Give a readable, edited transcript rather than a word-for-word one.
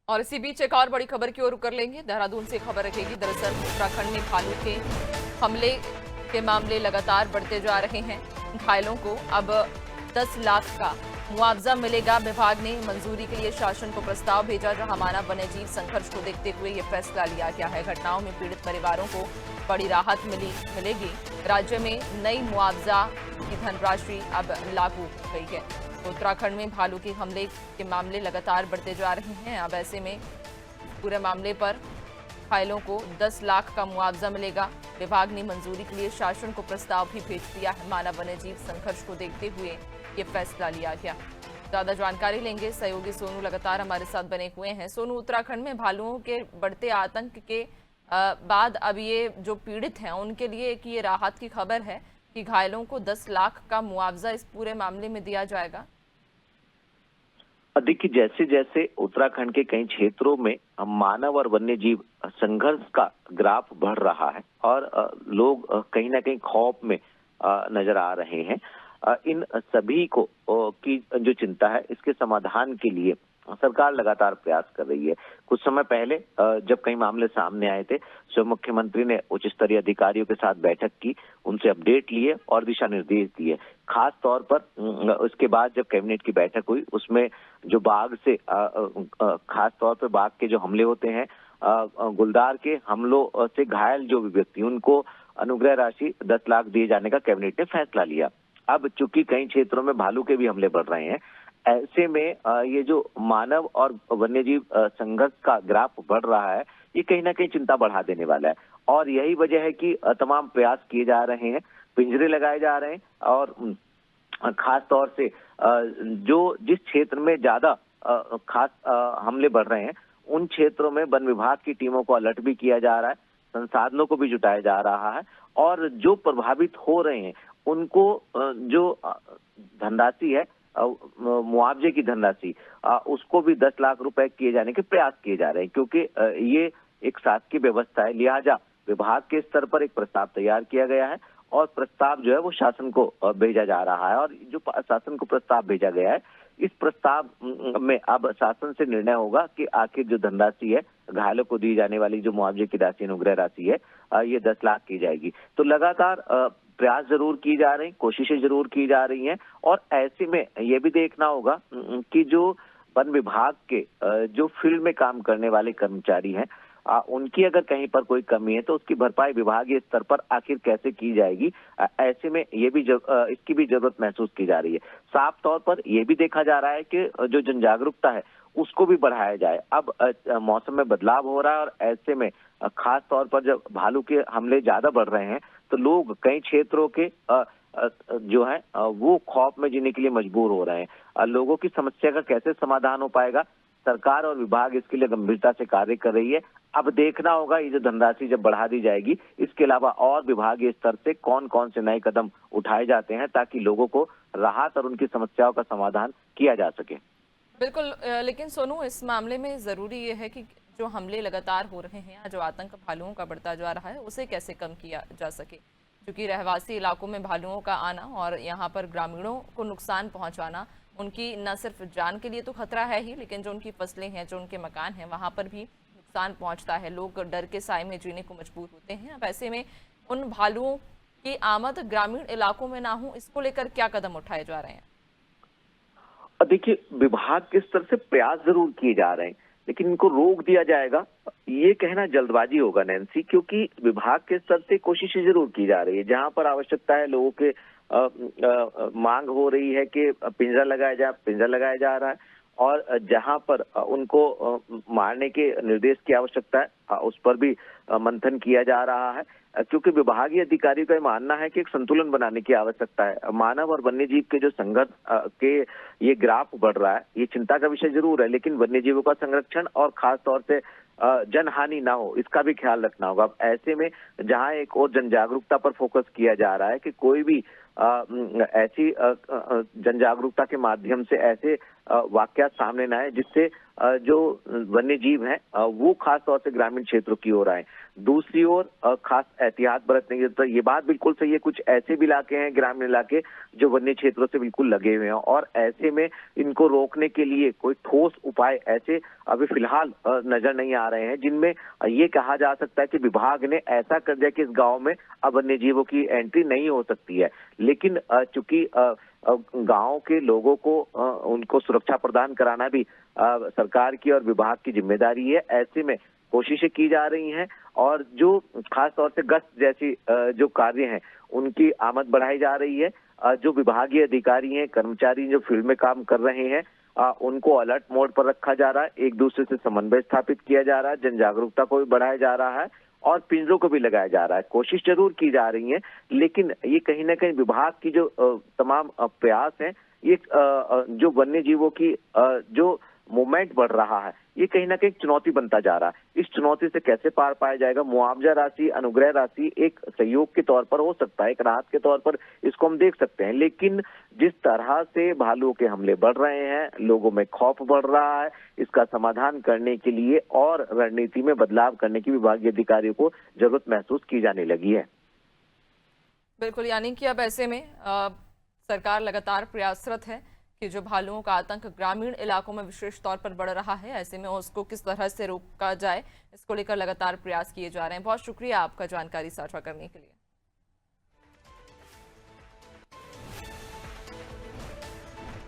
और इसी बीच एक और बड़ी खबर की ओर रुख कर लेंगे। देहरादून से खबर रखेगी। दरअसल उत्तराखंड में भालू के हमले के मामले लगातार बढ़ते जा रहे हैं। घायलों को अब 10 लाख का मुआवजा मिलेगा। विभाग ने मंजूरी के लिए शासन को प्रस्ताव भेजा, जहां मानव वन्यजीव संघर्ष को देखते हुए ये फैसला लिया गया है। घटनाओं में पीड़ित परिवारों को बड़ी राहत मिलेगी। राज्य में नई मुआवजा की धनराशि अब लागू हो गई है। तो उत्तराखंड में भालू के हमले के मामले लगातार बढ़ते जा रहे हैं। अब ऐसे में पूरे मामले पर घायलों को 10 लाख का मुआवजा मिलेगा। विभाग ने मंजूरी के लिए शासन को प्रस्ताव भी भेज दिया है। मानव वन्यजीव संघर्ष को देखते हुए ये फैसला लिया गया। ज्यादा जानकारी लेंगे, सहयोगी सोनू लगातार हमारे साथ बने हुए हैं। सोनू, उत्तराखंड में भालुओं के बढ़ते आतंक के बाद अब ये जो पीड़ित हैं उनके लिए एक ये राहत की खबर है कि घायलों को 10 लाख का मुआवजा इस पूरे मामले में दिया जाएगा। देखिए, जैसे जैसे उत्तराखंड के कई क्षेत्रों में मानव और वन्यजीव संघर्ष का ग्राफ बढ़ रहा है और लोग कहीं ना कहीं खौफ में नजर आ रहे हैं। इन सभी को की जो चिंता है, इसके समाधान के लिए सरकार लगातार प्रयास कर रही है। कुछ समय पहले जब कई मामले सामने आए थे, स्वयं मुख्यमंत्री ने उच्च स्तरीय अधिकारियों के साथ बैठक की, उनसे अपडेट लिए और दिशा निर्देश दिए। खास तौर पर उसके बाद जब कैबिनेट की बैठक हुई, उसमें जो बाघ से खास तौर पर बाघ के जो हमले होते हैं, गुलदार के हमलों से घायल जो भी व्यक्ति, उनको अनुग्रह राशि 10 लाख दिए जाने का कैबिनेट ने फैसला लिया। अब चूंकि कई क्षेत्रों में भालू के भी हमले बढ़ रहे हैं, ऐसे में ये जो मानव और वन्यजीव संघर्ष का ग्राफ बढ़ रहा है, ये कहीं ना कहीं चिंता बढ़ा देने वाला है। और यही वजह है कि तमाम प्रयास किए जा रहे हैं, पिंजरे लगाए जा रहे हैं और खास तौर से जो जिस क्षेत्र में ज्यादा खास हमले बढ़ रहे हैं, उन क्षेत्रों में वन विभाग की टीमों को अलर्ट भी किया जा रहा है, संसाधनों को भी जुटाया जा रहा है और जो प्रभावित हो रहे हैं उनको जो धनराशि है, मुआवजे की धनराशि, उसको भी 10 लाख रुपए किए जाने के प्रयास किए जा रहे हैं, क्योंकि ये एक शासकीय व्यवस्था है। लिहाजा विभाग के स्तर पर एक प्रस्ताव तैयार किया गया है और प्रस्ताव जो है वो शासन को भेजा जा रहा है। और जो शासन को प्रस्ताव भेजा गया है, इस प्रस्ताव में अब शासन से निर्णय होगा कि आखिर जो धनराशि है, घायलों को दी जाने वाली जो मुआवजे की राशि, अनुग्रह राशि है, ये 10 लाख की जाएगी। तो लगातार प्रयास जरूर की जा रहे हैं, कोशिशें जरूर की जा रही हैं और ऐसे में ये भी देखना होगा कि जो वन विभाग के जो फील्ड में काम करने वाले कर्मचारी हैं, उनकी अगर कहीं पर कोई कमी है तो उसकी भरपाई विभागीय स्तर पर आखिर कैसे की जाएगी, ऐसे में ये भी इसकी भी जरूरत महसूस की जा रही है। साफ तौर पर यह भी देखा जा रहा है कि जो जन जागरूकता है उसको भी बढ़ाया जाए। अब मौसम में बदलाव हो रहा है और ऐसे में खास तौर पर जब भालू के हमले ज्यादा बढ़ रहे हैं, तो लोग कई क्षेत्रों के जो है वो खौफ में जीने के लिए मजबूर हो रहे हैं। लोगों की समस्या का कैसे समाधान हो पाएगा, सरकार और विभाग इसके लिए गंभीरता से कार्य कर रही है। अब देखना होगा ये जो धनराशि जब बढ़ा दी जाएगी, इसके अलावा और विभागीय स्तर से कौन कौन से नए कदम उठाए जाते हैं ताकि लोगों को राहत और उनकी समस्याओं का समाधान किया जा सके। बिल्कुल, लेकिन सोनू, इस मामले में ज़रूरी ये है कि जो हमले लगातार हो रहे हैं, जो आतंक भालुओं का बढ़ता जा रहा है, उसे कैसे कम किया जा सके, क्योंकि रहवासी इलाकों में भालुओं का आना और यहाँ पर ग्रामीणों को नुकसान पहुँचाना, उनकी न सिर्फ जान के लिए तो खतरा है ही, लेकिन जो उनकी फसलें हैं, जो उनके मकान हैं, वहाँ पर भी नुकसान पहुँचता है। लोग डर के साए में जीने को मजबूर होते हैं। अब ऐसे में उन भालुओं की आमद ग्रामीण इलाकों में ना हो, इसको लेकर क्या कदम उठाए जा रहे हैं? देखिए, विभाग के स्तर से प्रयास जरूर किए जा रहे हैं, लेकिन इनको रोक दिया जाएगा ये कहना जल्दबाजी होगा नैन्सी, क्योंकि विभाग के स्तर से कोशिशें जरूर की जा रही है। जहां पर आवश्यकता है, लोगों के मांग हो रही है कि पिंजरा लगाया जाए, पिंजरा लगाया जा रहा है और जहां पर उनको मारने के निर्देश की आवश्यकता है, उस पर भी मंथन किया जा रहा है, क्योंकि विभागीय अधिकारियों का मानना है कि एक संतुलन बनाने की आवश्यकता है। मानव और वन्यजीव के जो संघर्ष के ये ग्राफ बढ़ रहा है, ये चिंता का विषय जरूर है, लेकिन वन्यजीवों का संरक्षण और खास तौर से जनहानि ना हो, इसका भी ख्याल रखना होगा। अब ऐसे में जहां एक और जन जागरूकता पर फोकस किया जा रहा है कि कोई भी ऐसी जन जागरूकता के माध्यम से ऐसे वाकयात सामने न आए, जिससे जो वन्य जीव हैं वो खास तौर से ग्रामीण क्षेत्रों की ओर आए। दूसरी ओर खास एहतियात बरतने की जरूरत है। ये बात बिल्कुल सही है, कुछ ऐसे भी इलाके हैं, ग्रामीण इलाके, जो वन्य क्षेत्रों से बिल्कुल लगे हुए हैं और ऐसे में इनको रोकने के लिए कोई ठोस उपाय ऐसे अभी फिलहाल नजर नहीं आ रहे हैं, जिनमें ये कहा जा सकता है कि विभाग ने ऐसा कर दिया कि इस गांव में अब वन्य जीवों की एंट्री नहीं हो सकती है। लेकिन चूंकि गांव के लोगों को उनको सुरक्षा प्रदान कराना भी सरकार की और विभाग की जिम्मेदारी है। ऐसे में कोशिशें की जा रही हैं और जो खास तौर से गश्त जैसी जो कार्य हैं उनकी आमद बढ़ाई जा रही है। जो विभागीय अधिकारी हैं, कर्मचारी जो फील्ड में काम कर रहे हैं, उनको अलर्ट मोड पर रखा जा रहा है, एक दूसरे से समन्वय स्थापित किया जा रहा है, जन जागरूकता को भी बढ़ाया जा रहा है और पिंजरों को भी लगाया जा रहा है। कोशिश जरूर की जा रही है, लेकिन ये कहीं ना कहीं विभाग की जो तमाम प्रयास हैं, ये जो वन्य जीवों की जो मूवमेंट बढ़ रहा है, ये कहीं ना कहीं चुनौती बनता जा रहा है। इस चुनौती से कैसे पार पाया जाएगा? मुआवजा राशि, अनुग्रह राशि एक सहयोग के तौर पर हो सकता है, एक राहत के तौर पर इसको हम देख सकते हैं, लेकिन जिस तरह से भालुओं के हमले बढ़ रहे हैं, लोगों में खौफ बढ़ रहा है, इसका समाधान करने के लिए और रणनीति में बदलाव करने की विभागीय अधिकारियों को जरूरत महसूस की जाने लगी है। बिल्कुल, यानी कि अब ऐसे में सरकार लगातार प्रयासरत है कि जो भालुओं का आतंक ग्रामीण इलाकों में विशेष तौर पर बढ़ रहा है, ऐसे में उसको किस तरह से रोका जाए, इसको लेकर लगातार प्रयास किए जा रहे हैं। बहुत शुक्रिया आपका जानकारी साझा करने के लिए।